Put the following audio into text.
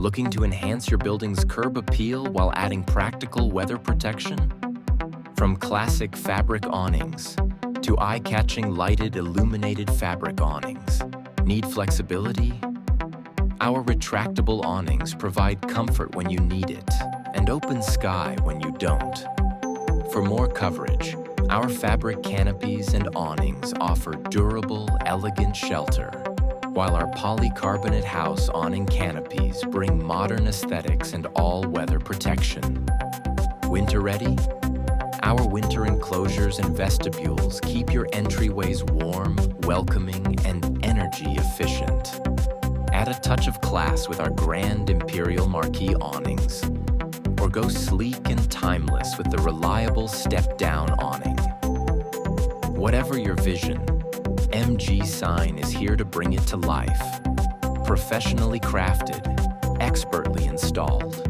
Looking to enhance your building's curb appeal while adding practical weather protection? From classic fabric awnings to eye-catching lighted illuminated fabric awnings. Need flexibility? Our retractable awnings provide comfort when you need it and open sky when you don't. For more coverage, our Fabric Canopies and Awnings offer durable, elegant shelter, while our Polycarbonate House Awning Canopies bring modern aesthetics and all-weather protection. Winter ready? Our Winter Enclosures and Vestibules keep your entryways warm, welcoming, and energy efficient. Add a touch of class with our grand Imperial Marquee Awnings, or go sleek and timeless with the reliable Step Down Awning. Whatever your vision, MG Sign is here to bring it to life. Professionally crafted, expertly installed.